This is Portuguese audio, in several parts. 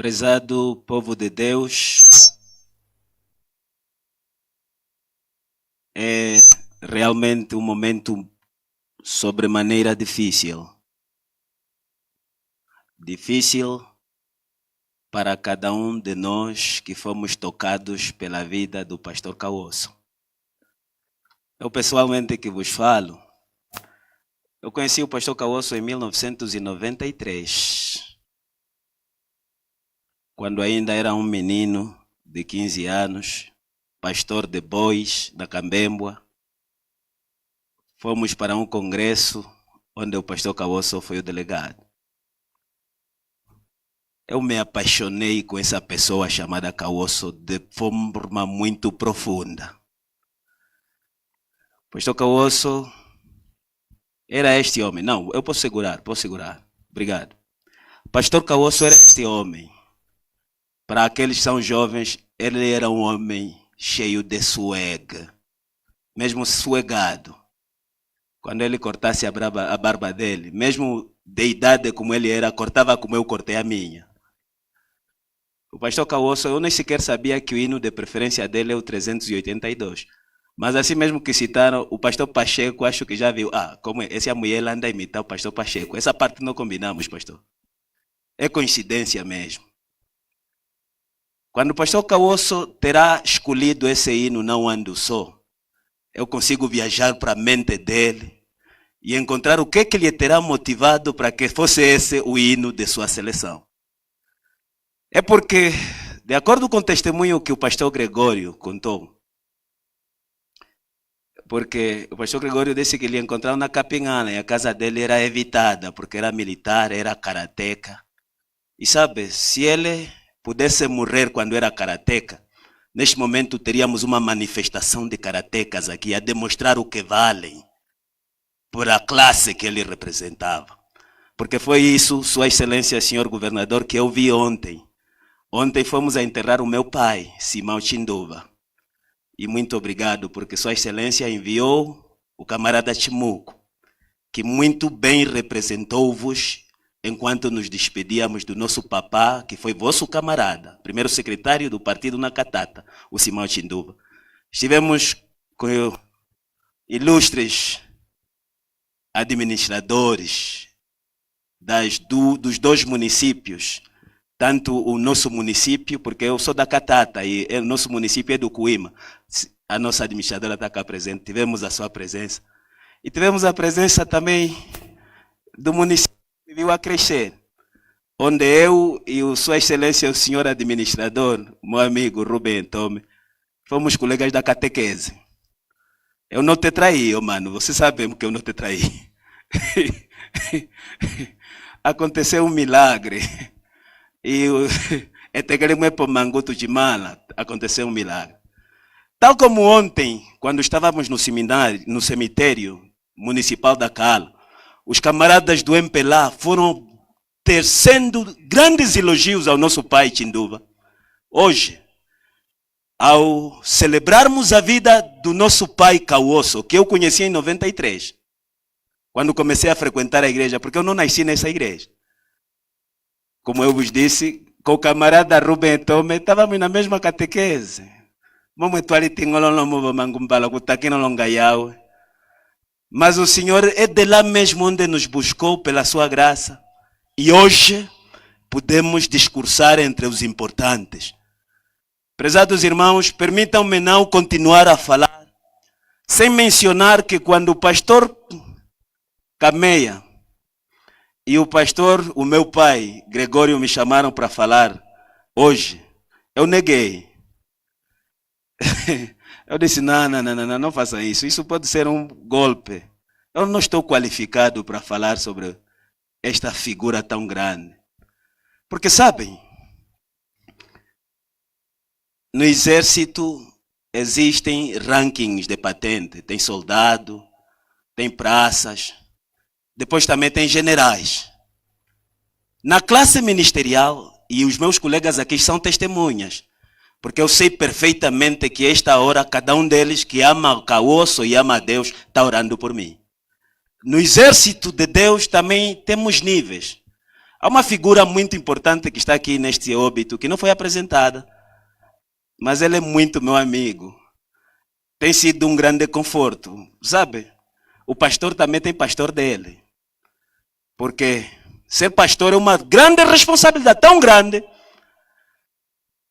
Prezado povo de Deus, é realmente um momento sobremaneira difícil. Difícil para cada um de nós que fomos tocados pela vida do pastor Kawoso. Eu pessoalmente que vos falo, eu conheci o pastor Kawoso em 1993, quando ainda era um menino de 15 anos, pastor de bois da Cambembwa. Fomos para um congresso onde o pastor Kawoso foi o delegado. Eu me apaixonei com essa pessoa chamada Kawoso de forma muito profunda. O pastor Kawoso era este homem. Não, eu posso segurar. Obrigado. O pastor Kawoso era este homem. Para aqueles que são jovens, ele era um homem cheio de swag, mesmo suegado. Quando ele cortasse a barba dele, mesmo de idade como ele era, cortava como eu cortei a minha. O pastor Kawoso, eu nem sequer sabia que o hino de preferência dele é o 382. Mas assim mesmo que citaram, o pastor Pacheco, acho que já viu. Como é? Essa mulher anda a imitar o pastor Pacheco. Essa parte não combinamos, pastor. É coincidência mesmo. Quando o pastor Kawoso terá escolhido esse hino, Não Ando Só, eu consigo viajar para a mente dele e encontrar o que lhe terá motivado para que fosse esse o hino de sua seleção. É porque, de acordo com o testemunho que o pastor Gregório contou, porque o pastor Gregório disse que ele encontrava na Capinhana e a casa dele era evitada, porque era militar, era karateca. E sabe, se ele pudesse morrer quando era karateca, neste momento teríamos uma manifestação de karatecas aqui a demonstrar o que valem por a classe que ele representava. Porque foi isso, Sua Excelência, senhor governador, que eu vi ontem. Ontem fomos a enterrar o meu pai, Simão Chinduva. E muito obrigado, porque Sua Excelência enviou o camarada Chimuco, que muito bem representou-vos enquanto nos despedíamos do nosso papá, que foi vosso camarada, primeiro secretário do partido na Catata, o Simão Chinduva. Estivemos com ilustres administradores dos dois municípios, tanto o nosso município, porque eu sou da Catata e o nosso município é do Cuíma. A nossa administradora está cá presente, tivemos a sua presença. E tivemos a presença também do município que viu a crescer, onde eu e Sua Excelência, o senhor administrador, meu amigo Rubem Tome, fomos colegas da catequese. Eu não te traí, mano, você sabe que eu não te traí. Aconteceu um milagre. E aconteceu um milagre. Tal como ontem, quando estávamos no cemitério municipal da Cala, os camaradas do MPLA foram tecendo grandes elogios ao nosso pai Chinduva. Hoje, ao celebrarmos a vida do nosso pai Kawoso, que eu conheci em 93, quando comecei a frequentar a igreja, porque eu não nasci nessa igreja. Como eu vos disse, com o camarada Rubem Tome, estávamos na mesma catequese. Mas o Senhor é de lá mesmo onde nos buscou pela sua graça. E hoje podemos discursar entre os importantes. Prezados irmãos, permitam-me não continuar a falar, sem mencionar que quando o pastor Cameia e o pastor, o meu pai, Gregório, me chamaram para falar hoje, eu neguei. Eu disse, não faça isso. Isso pode ser um golpe. Eu não estou qualificado para falar sobre esta figura tão grande. Porque sabem, no exército existem rankings de patente. Tem soldado, tem praças, depois também tem generais. Na classe ministerial, e os meus colegas aqui são testemunhas, porque eu sei perfeitamente que esta hora, cada um deles que ama o Kawoso e ama a Deus, está orando por mim. No exército de Deus também temos níveis. Há uma figura muito importante que está aqui neste óbito, que não foi apresentada, mas ele é muito meu amigo. Tem sido um grande conforto, sabe? O pastor também tem pastor dele. Porque ser pastor é uma grande responsabilidade, tão grande,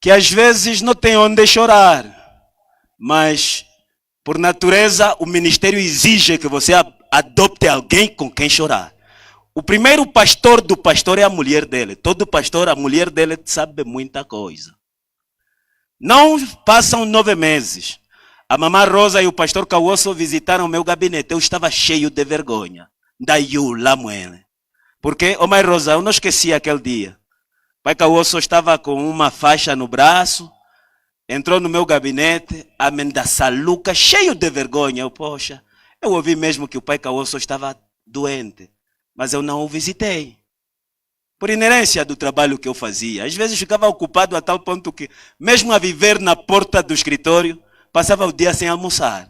que às vezes não tem onde chorar. Mas, por natureza, o ministério exige que você adopte alguém com quem chorar. O primeiro pastor do pastor é a mulher dele. Todo pastor, a mulher dele sabe muita coisa. Não passam 9 meses. A mamãe Rosa e o pastor Cauoso visitaram meu gabinete. Eu estava cheio de vergonha. Daí eu lá moene. Porque, ô mãe Rosa, eu não esqueci aquele dia. Pai Cauoso estava com uma faixa no braço. Entrou no meu gabinete, amendaçaluca, cheio de vergonha. Eu, poxa, eu ouvi mesmo que o pai Cauoso estava doente. Mas eu não o visitei. Por inerência do trabalho que eu fazia. Às vezes ficava ocupado a tal ponto que, mesmo a viver na porta do escritório, passava o dia sem almoçar.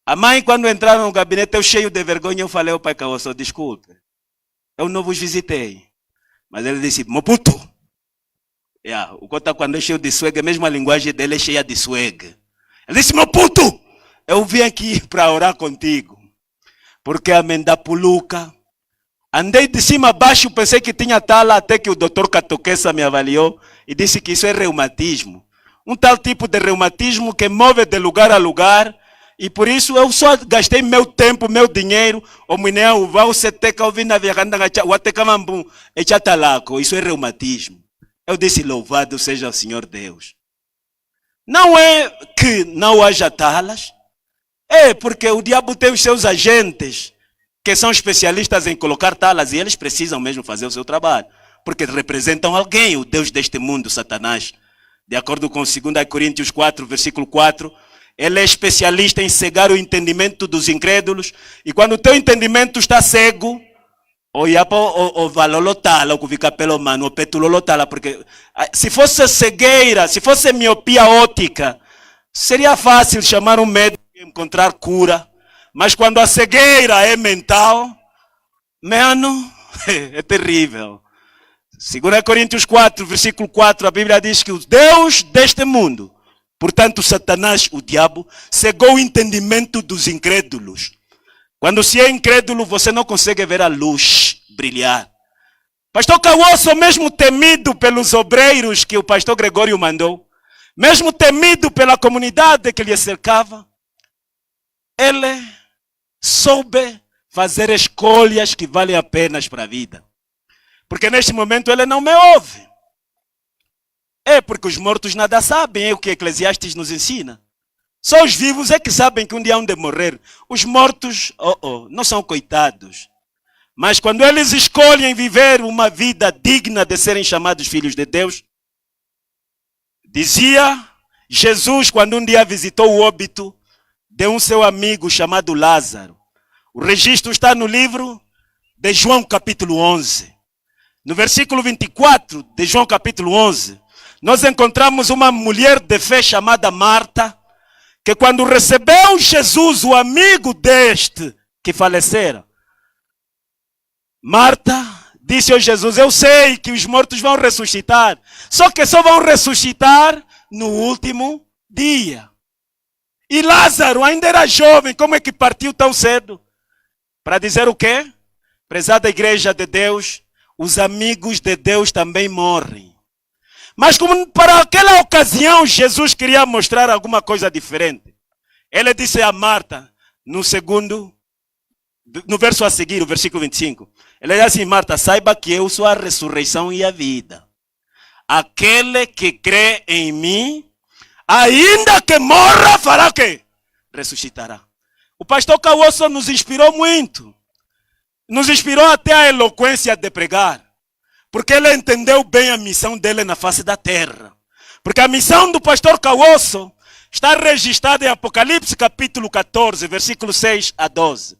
A mãe, quando entraram no gabinete, eu cheio de vergonha, eu falei ao pai Cauoso, desculpe, eu não vos visitei. Mas ele disse, Moputo. O Cota, quando é cheio de swag, mesmo a linguagem dele é cheia de swag. Ele disse, Moputo, eu vim aqui para orar contigo. Porque a mendapuluca, andei de cima a baixo, pensei que tinha tala, até que o doutor Catoquesa me avaliou e disse que isso é reumatismo. Um tal tipo de reumatismo que move de lugar a lugar, e por isso eu só gastei meu tempo, meu dinheiro, o minhão, o seteca, o vina viajando, o atecamambu, e chatalaco, isso é reumatismo. Eu disse, louvado seja o Senhor Deus. Não é que não haja talas, é porque o diabo tem os seus agentes, que são especialistas em colocar talas, e eles precisam mesmo fazer o seu trabalho, porque representam alguém, o Deus deste mundo, Satanás. De acordo com 2 Coríntios 4, versículo 4, ele é especialista em cegar o entendimento dos incrédulos, e quando o teu entendimento está cego, o valolotala, o fica pelo mano, o petulolotala, porque se fosse cegueira, se fosse miopia óptica, seria fácil chamar um médico e encontrar cura, mas quando a cegueira é mental, mano, é terrível. 2 Coríntios 4, versículo 4, a Bíblia diz que o Deus deste mundo, portanto Satanás, o diabo, cegou o entendimento dos incrédulos. Quando se é incrédulo, você não consegue ver a luz brilhar. Pastor Cauoso, mesmo temido pelos obreiros que o pastor Gregório mandou, mesmo temido pela comunidade que lhe cercava, ele soube fazer escolhas que valem a pena para a vida. Porque neste momento ele não me ouve. É porque os mortos nada sabem, é o que Eclesiastes nos ensina. Só os vivos é que sabem que um dia hão de morrer. Os mortos, não são coitados. Mas quando eles escolhem viver uma vida digna de serem chamados filhos de Deus, dizia Jesus quando um dia visitou o óbito de um seu amigo chamado Lázaro. O registro está no livro de João capítulo 11. No versículo 24 de João capítulo 11, nós encontramos uma mulher de fé chamada Marta, que quando recebeu Jesus, o amigo deste que falecera, Marta disse a Jesus, eu sei que os mortos vão ressuscitar, só que só vão ressuscitar no último dia. E Lázaro ainda era jovem, como é que partiu tão cedo? Para dizer o quê? Prezada igreja de Deus, os amigos de Deus também morrem. Mas como para aquela ocasião Jesus queria mostrar alguma coisa diferente, ele disse a Marta, no verso a seguir, o versículo 25, ele disse assim, Marta, saiba que eu sou a ressurreição e a vida. Aquele que crê em mim, ainda que morra, fará o quê? Ressuscitará. O pastor Cauoso nos inspirou muito. Nos inspirou até a eloquência de pregar. Porque ele entendeu bem a missão dele na face da terra. Porque a missão do pastor Cauoso está registrada em Apocalipse capítulo 14, versículo 6 a 12.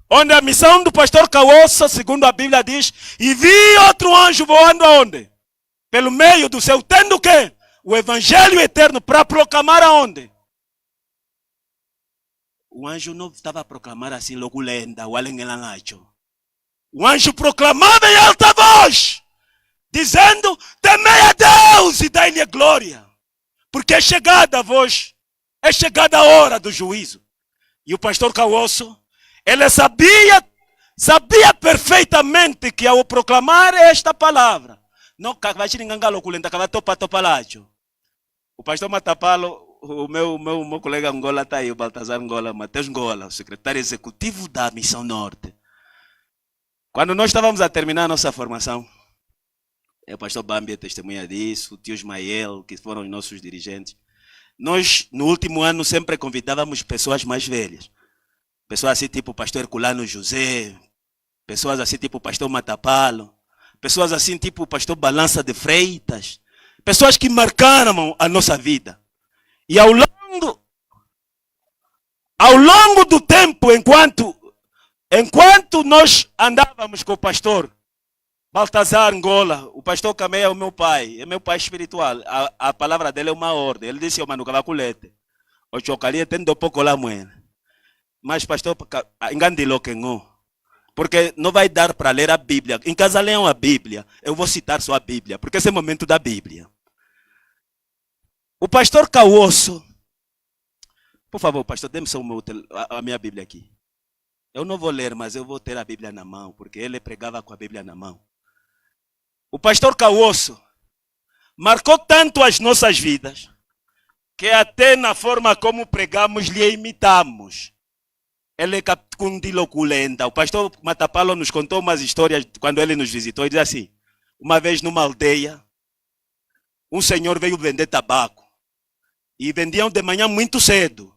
Onde a missão do pastor Cauoso, segundo a Bíblia diz, e vi outro anjo voando aonde? Pelo meio do céu, tendo o quê? O evangelho eterno para proclamar aonde? O anjo não estava a proclamar assim logo lenda, o alengelanacho. o anjo proclamava em alta voz, dizendo: temei a Deus e dai-lhe a glória, porque é chegada a voz, é chegada a hora do juízo. E o pastor Kawoso, ele sabia perfeitamente que ao proclamar esta palavra, não o pastor Matapalo, o meu colega Angola está aí, o Baltazar Angola, Mateus Angola, o secretário executivo da Missão Norte. Quando nós estávamos a terminar a nossa formação, o pastor Bambi é testemunha disso, o tio Ismael, que foram os nossos dirigentes. Nós, no último ano, sempre convidávamos pessoas mais velhas. Pessoas assim tipo o pastor Herculano José, pessoas assim tipo o pastor Matapalo, pessoas assim tipo o pastor Balança de Freitas, pessoas que marcaram a nossa vida. E ao longo do tempo, enquanto nós andávamos com o pastor Baltazar Angola, o pastor Camé é meu pai espiritual, a palavra dele é uma ordem. Ele disse: mano, cavaculete, o chocalia tendo pouco lá moeda. Mas pastor, engandilou que não. Porque não vai dar para ler a Bíblia. Em casa leiam a Bíblia. Eu vou citar só a Bíblia, porque esse é o momento da Bíblia. O pastor Kawoso, por favor, pastor, dê-me só a minha Bíblia aqui. Eu não vou ler, mas eu vou ter a Bíblia na mão, porque ele pregava com a Bíblia na mão. O pastor Kawoso marcou tanto as nossas vidas, que até na forma como pregamos lhe imitamos. Ele é capcundiloculenta. O pastor Matapalo nos contou umas histórias quando ele nos visitou. Ele diz assim: uma vez numa aldeia, um senhor veio vender tabaco. E vendiam de manhã muito cedo.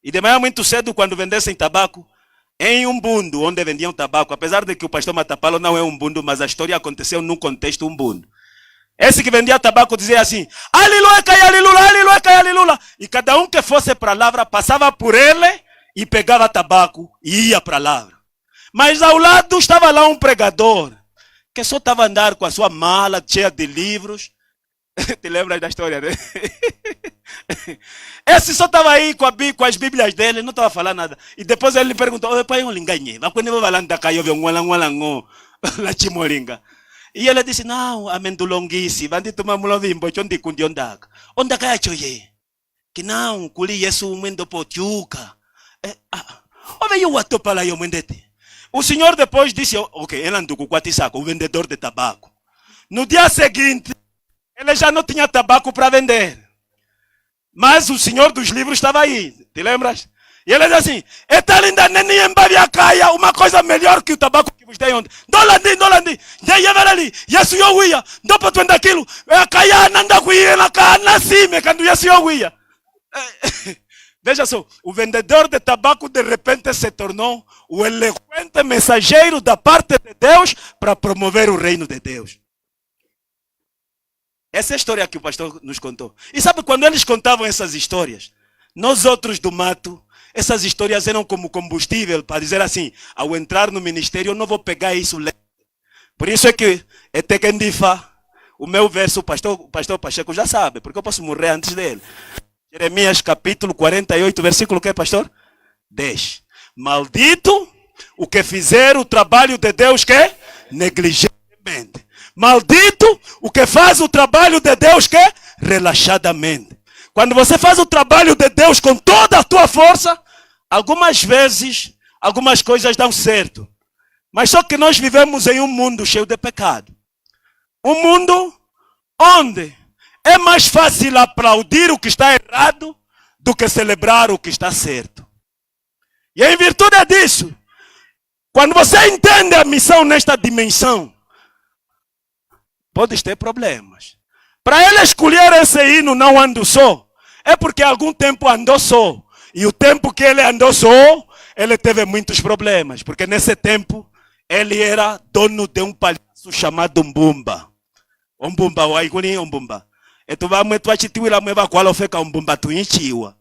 E de manhã muito cedo, quando vendessem tabaco, em Umbundo, onde vendiam tabaco, apesar de que o pastor Matapalo não é Umbundo, mas a história aconteceu num contexto Umbundo. Esse que vendia tabaco dizia assim: aleluia, aleluia. E cada um que fosse para a lavra passava por ele e pegava tabaco e ia para a lavra. Mas ao lado estava lá um pregador, que só estava a andar com a sua mala cheia de livros. Te lembras da história, né? Esse só estava aí com as bíblias dele, não estava falando nada. E depois ele perguntou: pai, eu linganhei. E ele disse: não, amendulongisi, vandi tomar mulovimbo, chondi kundiondaka. Ondaka ya choye. Que não, kuli yesu mwendo potiuka. O senhor depois disse: ok, ele andou com o vendedor de tabaco. No dia seguinte, ele já não tinha tabaco para vender. Mas o senhor dos livros estava aí, te lembras? E ele diz assim: está linda nem embaviacaia, uma coisa melhor que o tabaco que vos dei ontem. Dolandi, ali, yesu eu ia, dopo tu daquilo, caia nanda cuia na cana cime, quando yesu eu ia. Veja só, o vendedor de tabaco de repente se tornou o eloquente mensageiro da parte de Deus para promover o reino de Deus. Essa é a história que o pastor nos contou. E sabe, quando eles contavam essas histórias, nós outros do mato, essas histórias eram como combustível para dizer assim: ao entrar no ministério eu não vou pegar isso leve. Por isso é que Etekendifa, o meu verso, o pastor Pacheco já sabe, porque eu posso morrer antes dele. Jeremias capítulo 48, versículo que, pastor? 10. Maldito o que fizer o trabalho de Deus que negligentemente. Maldito o que faz o trabalho de Deus que relaxadamente. Quando você faz o trabalho de Deus com toda a tua força, algumas vezes, algumas coisas dão certo. Mas só que nós vivemos em um mundo cheio de pecado. Um mundo onde é mais fácil aplaudir o que está errado do que celebrar o que está certo. E em virtude disso, quando você entende a missão nesta dimensão, podes ter problemas. Para ele escolher esse hino, não ando só, é porque há algum tempo andou só. E o tempo que ele andou só, ele teve muitos problemas. Porque nesse tempo, ele era dono de um palhaço chamado Mbumba. Mbumba, waikuni Mbumba. E tu vai muito achitiwila mweva kwa lofeka Mbumba tuinchiwa.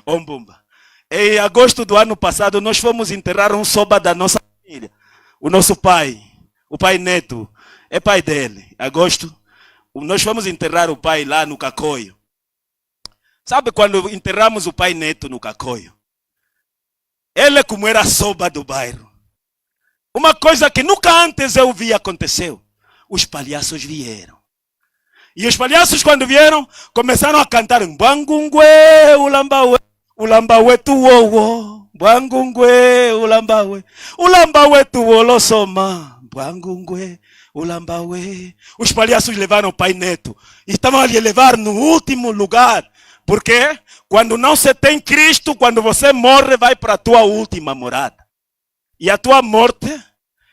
Mbumba. Em agosto do ano passado, nós fomos enterrar um soba da nossa família. O nosso pai, o pai Neto, é pai dele. Agosto, nós fomos enterrar o pai lá no Cacoio. Sabe quando enterramos o pai Neto no Cacoio? Ele, como era soba do bairro, Uma coisa que nunca antes eu vi aconteceu. Os palhaços vieram. E os palhaços, quando vieram, começaram a cantar Bangungue, Ulambawe tuowo, Bangungue, Ulambawe tuolo soma, Bangungue, Ulambawe. Os palhaços levaram o Pai Neto. E estavam a lhe levar no último lugar. Porque quando não se tem Cristo, quando você morre, vai para a tua última morada. E a tua morte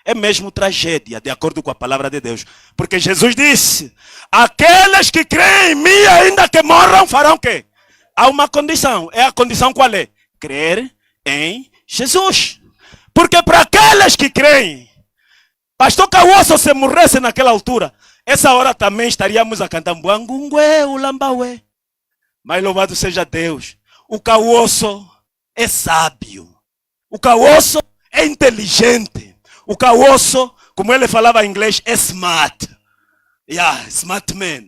é mesmo tragédia, de acordo com a palavra de Deus. Porque Jesus disse, aqueles que creem em mim, ainda que morram, farão o quê? Há uma condição. É a condição qual é? Crer em Jesus. Porque para aqueles que creem, pastor Cauoso, se morresse naquela altura, essa hora também estaríamos a cantar Bangungue, Ulambawe. Mas louvado seja Deus. O Cauoso é sábio. O Cauoso é inteligente. O Cauoso, como ele falava em inglês, é smart. Smart man.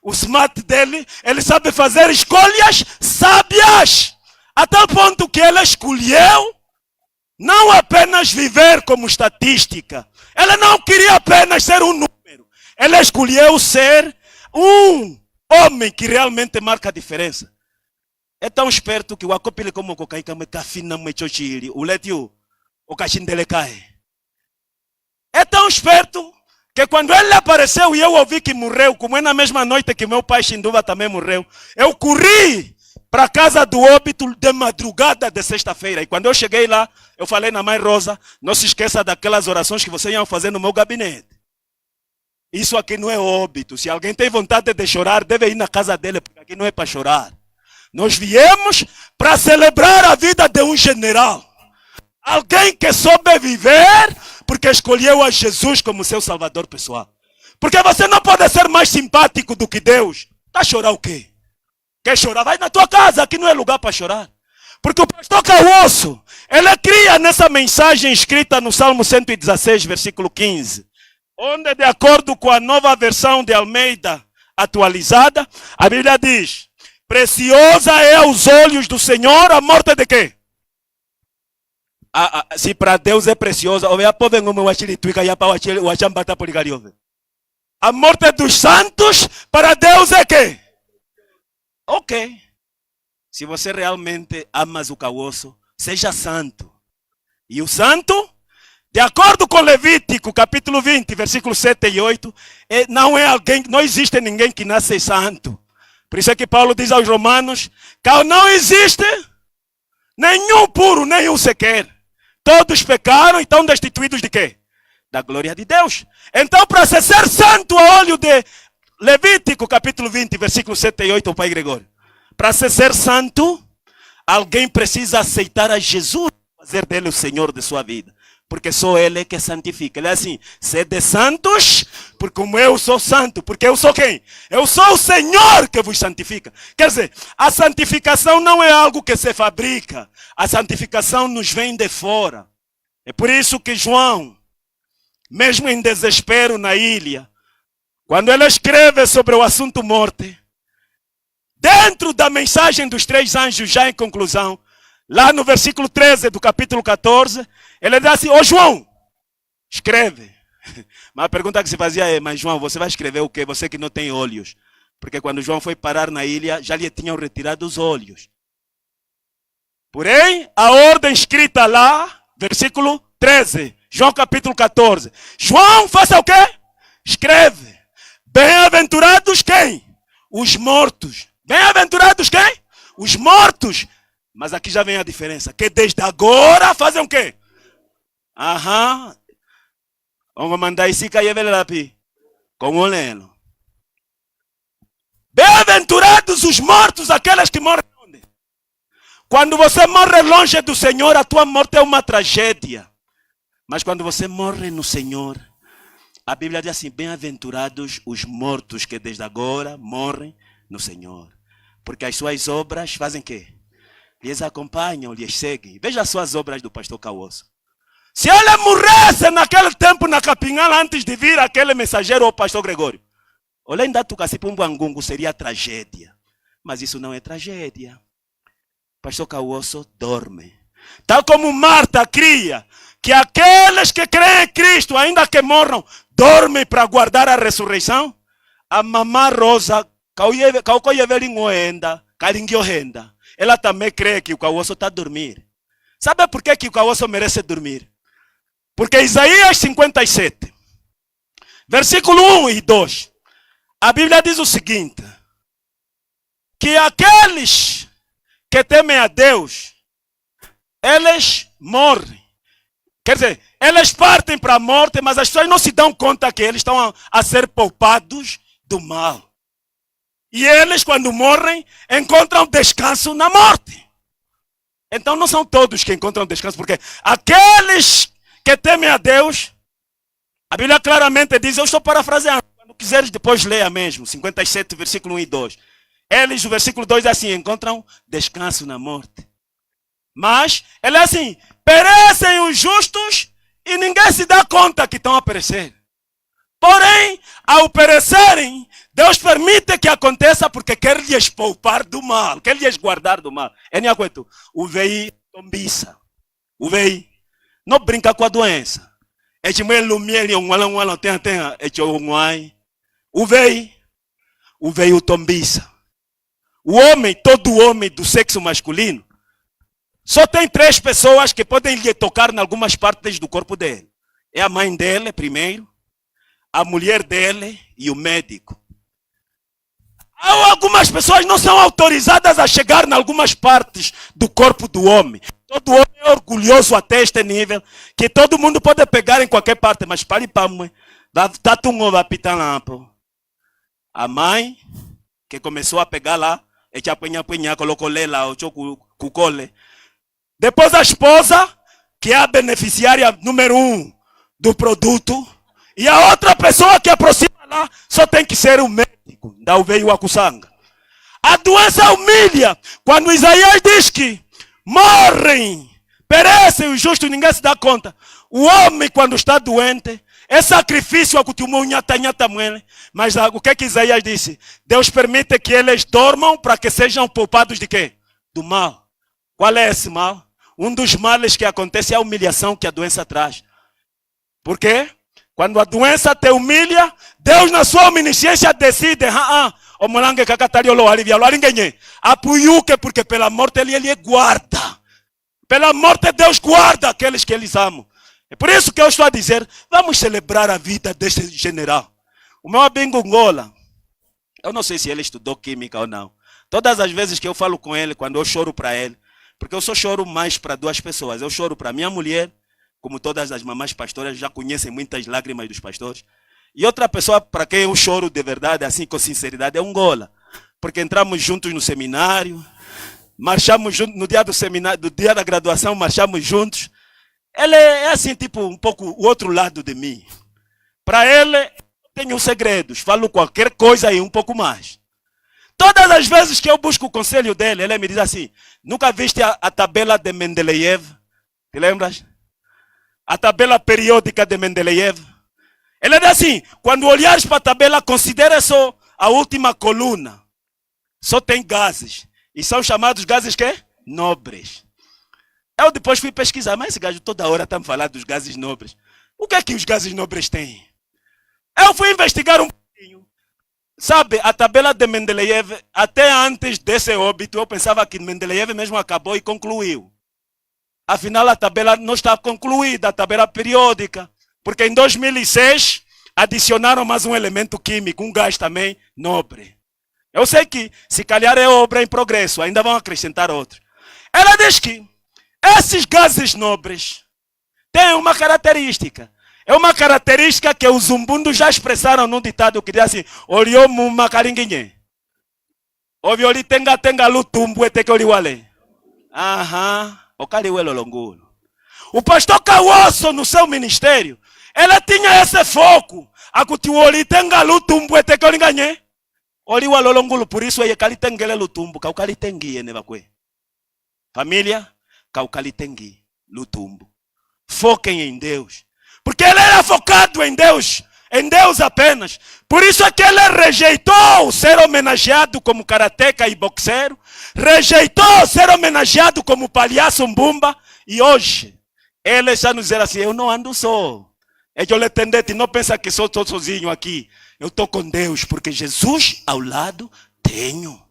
O smart dele, ele sabe fazer escolhas sábias. A tal ponto que ele escolheu não apenas viver como estatística. Ele não queria apenas ser um número. Ele escolheu ser um homem que realmente marca a diferença. É tão esperto que o acopile como o cocaína me cafina me chochiri. O letiu, o cachindele cai. É tão esperto que quando ele apareceu e eu ouvi que morreu, como é na mesma noite que meu pai Xinduva também morreu, eu corri para a casa do óbito de madrugada de sexta-feira. E quando eu cheguei lá, eu falei na mãe Rosa, não se esqueça daquelas orações que vocês iam fazer no meu gabinete. Isso aqui não é óbito. Se alguém tem vontade de chorar, deve ir na casa dele, porque aqui não é para chorar. Nós viemos para celebrar a vida de um general. Alguém que soube viver porque escolheu a Jesus como seu salvador pessoal. Porque você não pode ser mais simpático do que Deus. Tá a chorar o quê? Quer chorar? Vai na tua casa, aqui não é lugar para chorar. Porque o pastor Cauoso, ele cria nessa mensagem escrita no Salmo 116, versículo 15. Onde, de acordo com a nova versão de Almeida atualizada, a Bíblia diz, preciosa é aos olhos do Senhor a morte de quê? Se para Deus é preciosa, a morte dos santos para Deus é quê? Ok. Se você realmente amas o Cauoso, seja santo. E o santo, de acordo com Levítico, capítulo 20, versículos 7 e 8, não é alguém, não existe ninguém que nasce santo. Por isso é que Paulo diz aos romanos, que não existe nenhum puro, nenhum sequer. Todos pecaram e estão destituídos de quê? Da glória de Deus. Então, para se ser santo a olho de Levítico, capítulo 20, versículos 7 e 8, o Pai Gregório. Para se ser santo, alguém precisa aceitar a Jesus, fazer dele o Senhor de sua vida. Porque só Ele que santifica. Ele é assim, sede santos, porque como eu sou santo. Porque eu sou quem? Eu sou o Senhor que vos santifica. Quer dizer, a santificação não é algo que se fabrica. A santificação nos vem de fora. É por isso que João, mesmo em desespero na ilha, quando ele escreve sobre o assunto morte, dentro da mensagem dos 3 anjos, já em conclusão, lá no versículo 13 do capítulo 14, ele diz assim, ô João, escreve. Mas a pergunta que se fazia é, mas João, você vai escrever o quê? Você que não tem olhos. Porque quando João foi parar na ilha, já lhe tinham retirado os olhos. Porém, a ordem escrita lá, versículo 13, João capítulo 14. João, faça o quê? Escreve. Bem-aventurados quem? Os mortos. Bem-aventurados quem? Os mortos. Mas aqui já vem a diferença. Que desde agora fazem o quê? Vamos mandar esse cair velapi. Com o leno. Bem-aventurados os mortos, aqueles que morrem onde? Quando você morre longe do Senhor, a tua morte é uma tragédia. Mas quando você morre no Senhor, a Bíblia diz assim, bem-aventurados os mortos que desde agora morrem no Senhor. Porque as suas obras fazem o quê? Lhes acompanham, lhes seguem. Veja as suas obras do pastor Cauoso. Se ele morresse naquele tempo na Capinhala antes de vir aquele mensageiro ao pastor Gregório, olha ainda tu Cacipumbangungu seria tragédia. Mas isso não é tragédia. Pastor Cauoso dorme. Tal como Marta cria que aqueles que creem em Cristo, ainda que morram, dormem para guardar a ressurreição. A mamã Rosa, ela também crê que o Kawoso está a dormir. Sabe por que o Kawoso merece dormir? Porque Isaías 57, versículo 1 e 2, a Bíblia diz o seguinte: que aqueles que temem a Deus, eles morrem. Quer dizer, eles partem para a morte, mas as pessoas não se dão conta que eles estão a ser poupados do mal. E eles, quando morrem, encontram descanso na morte. Então não são todos que encontram descanso, porque aqueles que temem a Deus, a Bíblia claramente diz, eu estou parafraseando, quando quiseres depois leia mesmo, 57, versículo 1 e 2. Eles, o versículo 2 é assim, encontram descanso na morte. Mas, ele é assim, perecem os justos e ninguém se dá conta que estão a perecer. Porém, ao perecerem, Deus permite que aconteça porque quer lhes poupar do mal, quer lhes guardar do mal. É minha coisa, o VI tombiça. O VI não brinca com a doença. É de meio lumiere, o VI o tombiça. O homem, todo homem do sexo masculino, só tem 3 pessoas que podem lhe tocar em algumas partes do corpo dele. É a mãe dele, primeiro, a mulher dele e o médico. Algumas pessoas não são autorizadas a chegar em algumas partes do corpo do homem. Todo homem é orgulhoso até este nível, que todo mundo pode pegar em qualquer parte, mas para a mãe, que começou a pegar lá, colocou lá, o cole. Depois a esposa, que é a beneficiária número 1 do produto, e a outra pessoa que aproxima lá, só tem que ser o médico, da uveio akusanga. A doença humilha, quando Isaías diz que morrem, perecem os justos, ninguém se dá conta. O homem, quando está doente, é sacrifício a kutumou nhata mwele. Mas o que Isaías disse? Deus permite que eles dormam para que sejam poupados de quê? Do mal. Qual é esse mal? Um dos males que acontece é a humilhação que a doença traz. Por quê? Quando a doença te humilha, Deus na sua omnisciência decide, o molangue kakatariolo alivialo aringenye, apuyuque, porque pela morte ele guarda. Pela morte Deus guarda aqueles que eles amam. É por isso que eu estou a dizer, vamos celebrar a vida deste general. O meu amigo Ngola, eu não sei se ele estudou química ou não. Todas as vezes que eu falo com ele, quando eu choro para ele, porque eu só choro mais para 2 pessoas. Eu choro para minha mulher, como todas as mamães pastoras já conhecem muitas lágrimas dos pastores. E outra pessoa para quem eu choro de verdade, assim com sinceridade, é Ngola. Porque entramos juntos no seminário, marchamos juntos no dia do seminário, do dia da graduação, marchamos juntos. Ele é assim, tipo, um pouco o outro lado de mim. Para ele, eu tenho segredos, falo qualquer coisa e um pouco mais. Todas as vezes que eu busco o conselho dele, ele me diz assim, nunca viste a tabela de Mendeleev? Te lembras? A tabela periódica de Mendeleev. Ele diz assim, quando olhares para a tabela, considera só a última coluna. Só tem gases. E são chamados gases que? Nobres. Eu depois fui pesquisar, mas esse gajo toda hora está me falando dos gases nobres. O que é que os gases nobres têm? Eu fui investigar um pouquinho. Sabe, a tabela de Mendeleev, até antes desse óbito, eu pensava que Mendeleev mesmo acabou e concluiu. Afinal, a tabela não está concluída, a tabela periódica. Porque em 2006, adicionaram mais um elemento químico, um gás também nobre. Eu sei que, se calhar é obra em progresso, ainda vão acrescentar outro. Ela diz que esses gases nobres têm uma característica. É uma característica que os umbundos já expressaram num ditado que diz assim, Orió mumakaringuinhe. Ovioli tenga lutumbu eteke oliwale. O cariuelo longulo. O pastor Kawoso, no seu ministério, ele tinha esse foco. A kutiwoli tenga lutumbu eteke olinganye. Oliwalo longulo, por isso é kalitengele lutumbu, kaukalitengie nevakwe. Família, kaukalitengui lutumbu. Foquem em Deus. Porque ele era focado em Deus apenas. Por isso é que ele rejeitou ser homenageado como karateca e boxeiro. Rejeitou ser homenageado como palhaço mbumba. E hoje, Ele já nos dizer assim, eu não ando só. Eu lhe tendente, não pensa que sou sozinho aqui. Eu estou com Deus, porque Jesus ao lado tenho.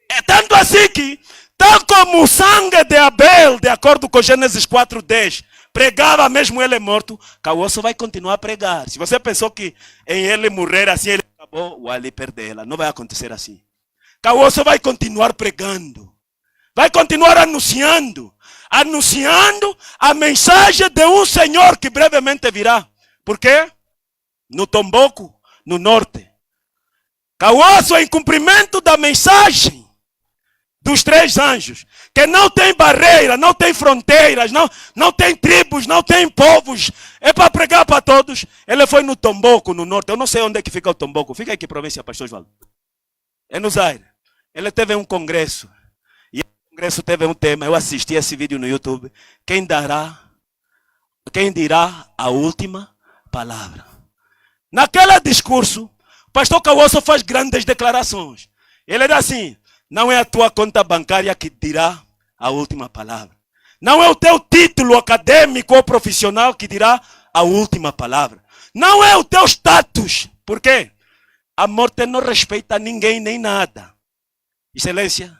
É tanto assim que, tal como o sangue de Abel, de acordo com Gênesis 4:10, pregava mesmo ele morto, Caosso vai continuar a pregar. Se você pensou que em ele morrer assim, ele acabou, o ali perdê-la. Não vai acontecer assim. Caosso vai continuar pregando. Vai continuar anunciando a mensagem de um Senhor que brevemente virá. Por quê? No Tomboco, no norte. Caosso em cumprimento da mensagem dos 3 anjos, que não tem barreira, não tem fronteiras, não tem tribos, não tem povos, é para pregar para todos. Ele foi no Tomboco, no norte. Eu não sei onde é que fica o Tomboco. Fica aqui, província, pastor Osvaldo. É no Zaire. Ele teve um congresso. E o congresso teve um tema. Eu assisti esse vídeo no YouTube. Quem dirá a última palavra? Naquele discurso, o pastor Caosso faz grandes declarações. Ele era assim: não é a tua conta bancária que dirá a última palavra. Não é o teu título acadêmico ou profissional que dirá a última palavra. Não é o teu status. Por quê? A morte não respeita ninguém nem nada. Excelência,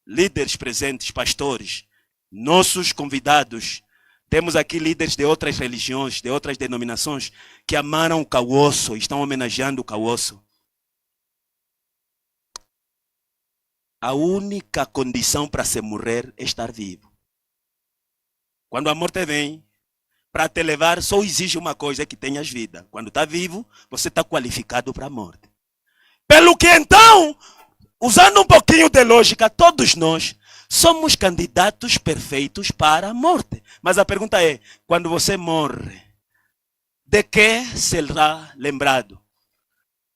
líderes presentes, pastores, nossos convidados. Temos aqui líderes de outras religiões, de outras denominações, que amaram o Caosso, estão homenageando o Caosso. A única condição para se morrer é estar vivo. Quando a morte vem, para te levar, só exige uma coisa, é que tenhas vida. Quando está vivo, você está qualificado para a morte. Pelo que então, usando um pouquinho de lógica, todos nós somos candidatos perfeitos para a morte. Mas a pergunta é, quando você morre, de que será lembrado?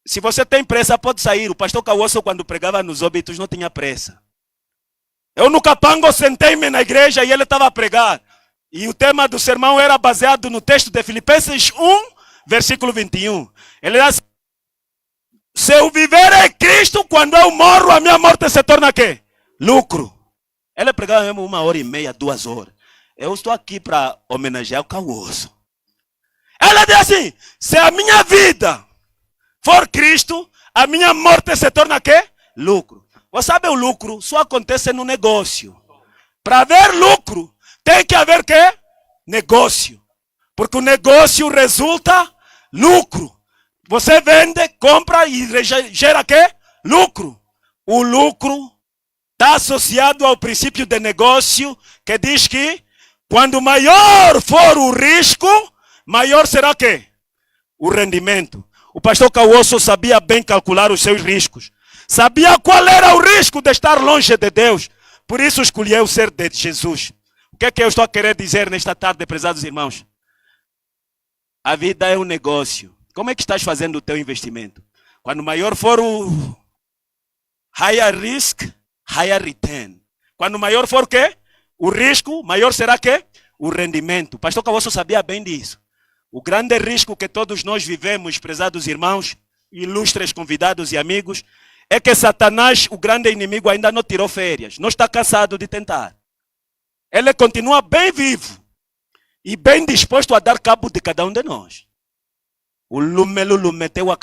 Se você tem pressa, pode sair. O pastor Caosso, quando pregava nos óbitos, não tinha pressa. Eu no Capango sentei-me na igreja e ele estava a pregar. E o tema do sermão era baseado no texto de Filipenses 1, versículo 21. Ele diz: se eu viver é Cristo, quando eu morro, a minha morte se torna quê? Lucro. Ele pregava mesmo 1h30, 2 horas. Eu estou aqui para homenagear o Caosso. Ele diz assim: se a minha vida for Cristo, a minha morte se torna quê? Lucro. Você sabe, o lucro só acontece no negócio. Para haver lucro, tem que haver quê? Negócio. Porque o negócio resulta lucro. Você vende, compra e gera quê? Lucro. O lucro está associado ao princípio de negócio, que diz que quando maior for o risco, maior será quê? O rendimento. O pastor Caosso sabia bem calcular os seus riscos. Sabia qual era o risco de estar longe de Deus. Por isso escolheu ser de Jesus. O que é que eu estou a querer dizer nesta tarde, prezados irmãos? A vida é um negócio. Como é que estás fazendo o teu investimento? Quando maior for o higher risk, higher return. Quando maior for o quê? O risco, maior será quê? O rendimento. O pastor Caosso sabia bem disso. O grande risco que todos nós vivemos, prezados irmãos, ilustres convidados e amigos, é que Satanás, o grande inimigo, ainda não tirou férias. Não está cansado de tentar. Ele continua bem vivo e bem disposto a dar cabo de cada um de nós. O lume meteu a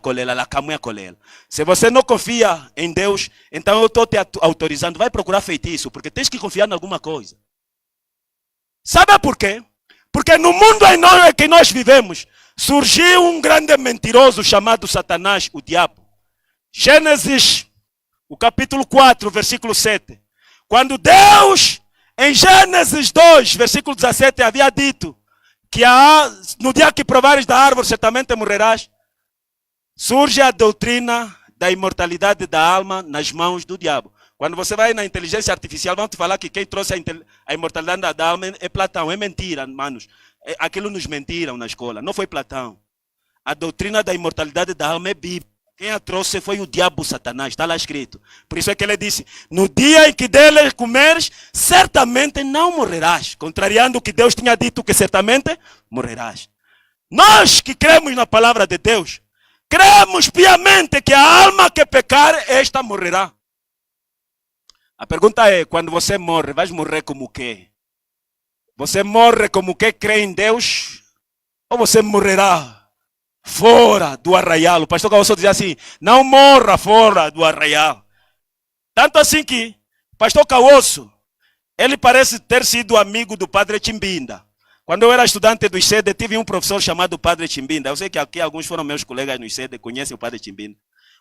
colela. Se você não confia em Deus, então eu estou te autorizando, vai procurar feitiço, porque tens que confiar em alguma coisa. Sabe por quê? Porque no mundo em que nós vivemos, surgiu um grande mentiroso chamado Satanás, o diabo. Gênesis, o capítulo 4, versículo 7. Quando Deus, em Gênesis 2, versículo 17, havia dito que no dia que provares da árvore, certamente morrerás, surge a doutrina da imortalidade da alma nas mãos do diabo. Quando você vai na inteligência artificial, vão te falar que quem trouxe a imortalidade da alma é Platão. É mentira, manos. Aquilo nos mentiram na escola. Não foi Platão. A doutrina da imortalidade da alma é Bíblia. Quem a trouxe foi o diabo Satanás. Está lá escrito. Por isso é que ele disse: no dia em que dele comeres, certamente não morrerás. Contrariando o que Deus tinha dito, que certamente morrerás. Nós que cremos na palavra de Deus, cremos piamente que a alma que pecar, esta morrerá. A pergunta é, quando você morre, vais morrer como o quê? Você morre como que crê em Deus, ou você morrerá fora do arraial. O pastor Caosso dizia assim, não morra fora do arraial. Tanto assim que o pastor Caosso, ele parece ter sido amigo do padre Chimbinda. Quando eu era estudante do ICEDE, tive um professor chamado padre Chimbinda. Eu sei que aqui alguns foram meus colegas no ICEDE, conhecem o padre Chimbinda.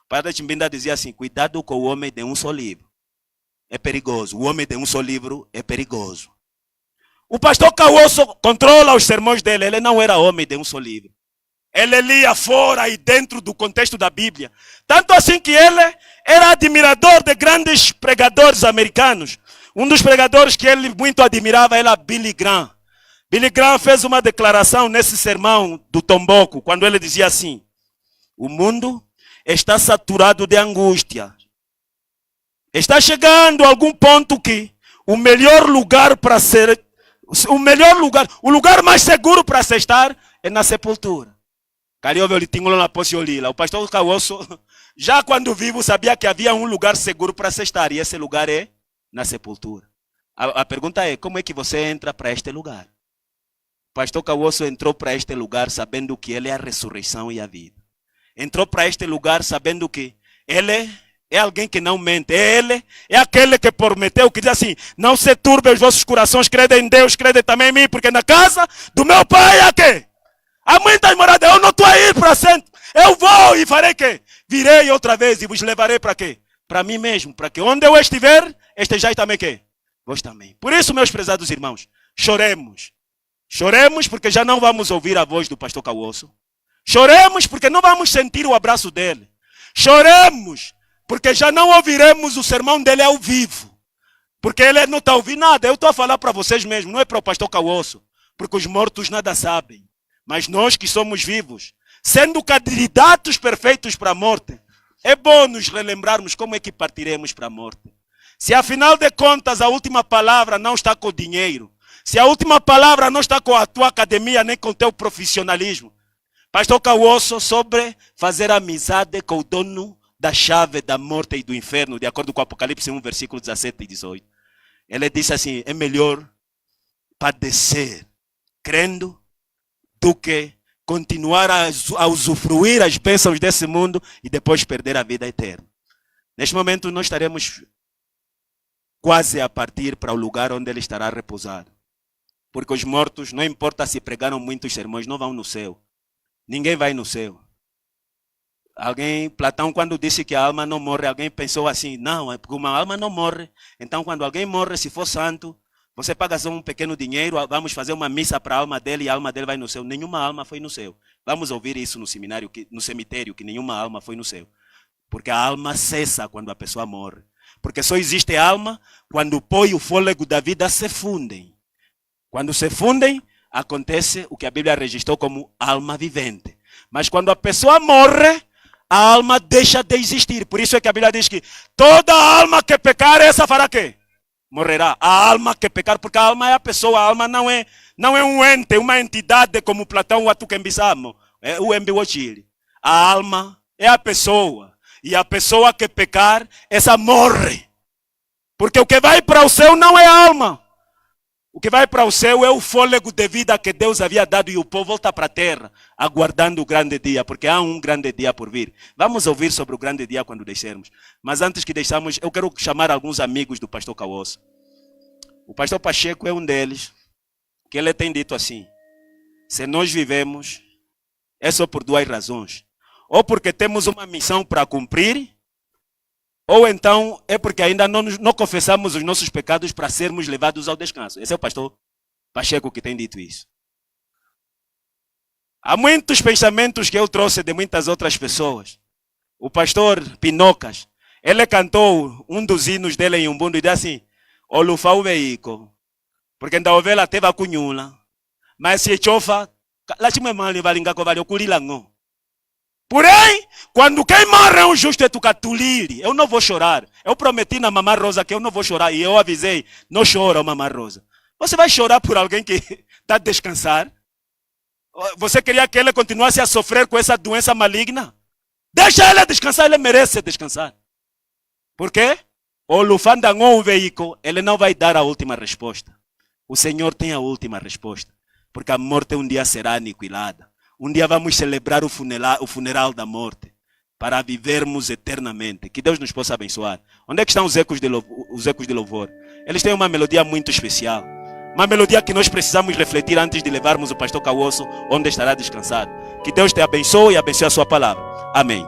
O padre Chimbinda dizia assim, cuidado com o homem de um só livro. É perigoso. O homem de um só livro é perigoso. O pastor Caosso controla os sermões dele. Ele não era homem de um só livro. Ele lia fora e dentro do contexto da Bíblia. Tanto assim que ele era admirador de grandes pregadores americanos. Um dos pregadores que ele muito admirava era Billy Graham. Billy Graham fez uma declaração nesse sermão do Tomboco, quando ele dizia assim, o mundo está saturado de angústia. Está chegando a algum ponto que o melhor lugar para ser, o lugar mais seguro para se estar é na sepultura. O pastor Caosso, já quando vivo, sabia que havia um lugar seguro para se estar, e esse lugar é na sepultura. A pergunta é, como é que você entra para este lugar? O pastor Caosso entrou para este lugar sabendo que ele é a ressurreição e a vida. Entrou para este lugar sabendo que ele é alguém que não mente. Ele é aquele que prometeu, que diz assim, não se turbe os vossos corações, crede em Deus, crede também em mim, porque na casa do meu pai há quê? Há muitas moradas, eu não estou a ir para sempre. Eu vou e farei quê? Virei outra vez e vos levarei para quê? Para mim mesmo, para que onde eu estiver, estejais também quê? Vós também. Por isso, meus prezados irmãos, choremos. Choremos porque já não vamos ouvir a voz do pastor Caosso. Choremos porque não vamos sentir o abraço dele. Choremos porque já não ouviremos o sermão dele ao vivo. Porque ele não está ouvindo nada. Eu estou a falar para vocês mesmo, não é para o pastor Caosso. Porque os mortos nada sabem. Mas nós que somos vivos, sendo candidatos perfeitos para a morte, é bom nos relembrarmos como é que partiremos para a morte. Se afinal de contas a última palavra não está com o dinheiro, se a última palavra não está com a tua academia, nem com o teu profissionalismo. Pastor Caosso sobre fazer amizade com o dono da chave da morte e do inferno, de acordo com o Apocalipse 1, versículo 17 e 18. Ele disse assim, é melhor padecer crendo do que continuar a usufruir as bênçãos desse mundo e depois perder a vida eterna. Neste momento nós estaremos quase a partir para o lugar onde ele estará repousado. Porque os mortos, não importa se pregaram muitos sermões, não vão no céu. Ninguém vai no céu. Platão, quando disse que a alma não morre, alguém pensou assim, não, é porque uma alma não morre. Então, quando alguém morre, se for santo, você paga só um pequeno dinheiro, vamos fazer uma missa para a alma dele e a alma dele vai no céu. Nenhuma alma foi no céu. Vamos ouvir isso no seminário, no cemitério, que nenhuma alma foi no céu. Porque a alma cessa quando a pessoa morre. Porque só existe alma quando o pó e o fôlego da vida se fundem. Quando se fundem, acontece o que a Bíblia registrou como alma vivente. Mas quando a pessoa morre, a alma deixa de existir. Por isso é que a Bíblia diz que toda alma que pecar, essa fará quê? Morrerá. A alma que pecar, porque a alma é a pessoa, a alma não é um ente, uma entidade como Platão, o Atuquembisamo, o Embiwachiri. A alma é a pessoa. E a pessoa que pecar, essa morre. Porque o que vai para o céu não é a alma. O que vai para o céu é o fôlego de vida que Deus havia dado e o povo volta para a terra, aguardando o grande dia, porque há um grande dia por vir. Vamos ouvir sobre o grande dia quando descermos. Mas antes que deixamos, eu quero chamar alguns amigos do pastor Caosso. O pastor Pacheco é um deles, que ele tem dito assim, se nós vivemos, é só por duas razões. Ou porque temos uma missão para cumprir, ou então é porque ainda não confessamos os nossos pecados para sermos levados ao descanso. Esse é o pastor Pacheco que tem dito isso. Há muitos pensamentos que eu trouxe de muitas outras pessoas. O pastor Pinocas, ele cantou um dos hinos dele em Umbundo e disse assim, Olufa o veículo, porque ainda houve lá teve a cunhula, mas se chofa, lá chama mal vai ligar com o culilango. Porém, quando quem morre é um justo é tu catuliri. Eu não vou chorar. Eu prometi na Mamã Rosa que eu não vou chorar. E eu avisei, não chora, Mamã Rosa. Você vai chorar por alguém que está a descansar? Você queria que ele continuasse a sofrer com essa doença maligna? Deixa ele descansar, ele merece descansar. Por quê? O Lufandangou o veículo, ele não vai dar a última resposta. O Senhor tem a última resposta. Porque a morte um dia será aniquilada. Um dia vamos celebrar o funeral da morte. Para vivermos eternamente. Que Deus nos possa abençoar. Onde é que estão os ecos de louvor? Eles têm uma melodia muito especial. Uma melodia que nós precisamos refletir antes de levarmos o pastor Kawoso onde estará descansado. Que Deus te abençoe e abençoe a sua palavra. Amém.